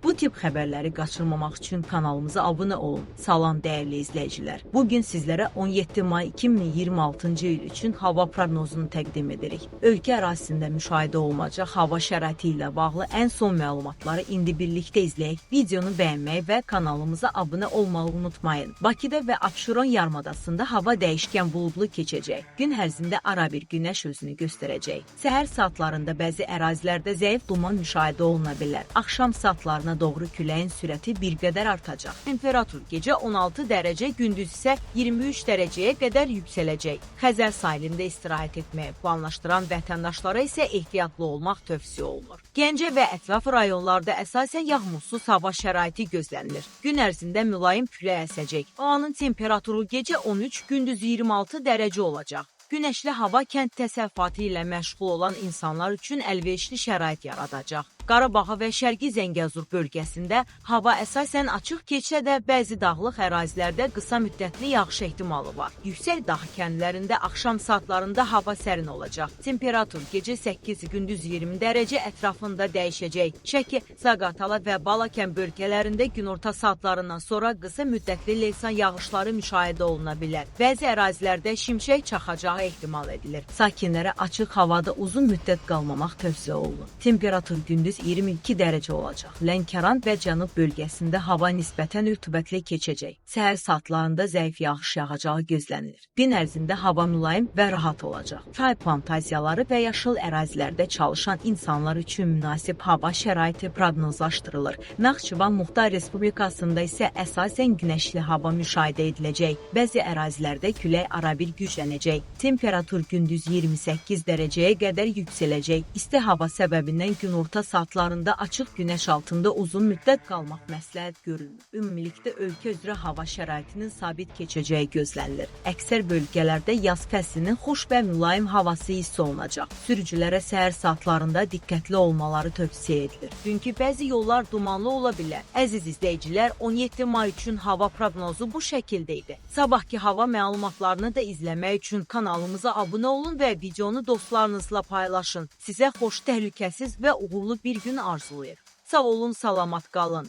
Bu tip xəbərləri qaçırmamaq üçün kanalımıza abunə olun. Salam dəyərli izləyicilər. Bugün sizlərə 17 may 2026-cı il üçün hava proqnozunu təqdim edirik. Ölkə ərazisində müşahidə olunacaq hava şəraiti ilə bağlı ən son məlumatları indi birlikdə izləyək. Videonu bəyənməyi və kanalımıza abunə olmağı unutmayın. Bakıda və Abşeron yarımadasında hava dəyişkən buludlu keçəcək. Gün ərzində ara bir günəş özünü göstərəcək. Səhər saatlarında bəzi ərazilərdə zəif duman müşahidə oluna bilər. Axşam saatlarına doğru küləyin sürəti bir qədər artacaq. Temperatur gecə 16 dərəcə, gündüz isə 23 dərəcəyə qədər yüksələcək. Xəzər sahilində istirahət etməyi planlaşdıran vətəndaşlara isə ehtiyatlı olmaq tövsiyə olunur. Gəncə və ətraf rayonlarda əsasən yağmursuz hava şəraiti gözlənilir. Gün ərzində mülayim külək əsəcək. Havanın temperaturu gecə 13, gündüz 26 dərəcə olacaq. Günəşli hava kənd təsərrüfatı ilə məşğul olan insanlar üçün əlverişli şərait yaradacaq. Qarabağa və Şərqi Zəngəzur bölgəsində hava əsasən açıq keçsə də bəzi dağlıq ərazilərdə qısa müddətli yağış ehtimalı var. Yüksək dağ kəndlərində axşam saatlarında hava sərin olacaq. Temperatur gecə 8, gündüz 20 dərəcə ətrafında dəyişəcək. Şəki, Zaqatala və Balakən bölgələrində günorta saatlarından sonra qısa müddətli leysan yağışları müşahidə oluna bilər. Bəzi ərazilərdə şimşək çaxacağı ehtimal edilir. Sakinlərə açıq havada uzun müddət qalmamaq tövsiyə olunur. Temperatur gündüz 22 dərəcə olacaq. Lənkəran və Cənub bölgəsində hava nisbətən rütubətli keçəcək. Səhər saatlarında zəif yağış yağacağı gözlənilir. Gün ərzində hava mülayim və rahat olacaq. Çay plantaziyaları və yaşıl ərazilərdə çalışan insanlar üçün münasib hava şəraiti proqnozlaşdırılır. Naxçıvan Muxtar Respublikasında isə əsasən günəşli hava müşahidə ediləcək. Bəzi ərazilərdə külək arabir güclənəcək. Temperatur gündüz 28 dərəcəyə qədər yüksələcək. İsti hava səbəbindən günorta saatlarında açıq günəş altında uzun müddət qalmaq məsləhət görülmür. Ümumilikdə ölkə üzrə hava şəraitinin sabit keçəcəyi gözlənilir. Əksər bölgələrdə yaz fəslinin xoş və mülayim havası hiss olunacaq. Sürücülərə səhər saatlarında diqqətli olmaları tövsiyə edilir. Çünki bəzi yollar dumanlı ola bilər. Əziz izləyicilər, 17 may üçün hava proqnozu bu şəkildə idi. Sabahki hava məlumatlarını da izləmək üçün kanalımıza abunə olun və videonu dostlarınızla paylaşın. Sizə xoş, təhlükəsiz və uğurlu bir gün arzulayır. Sağ olun, salamat qalın.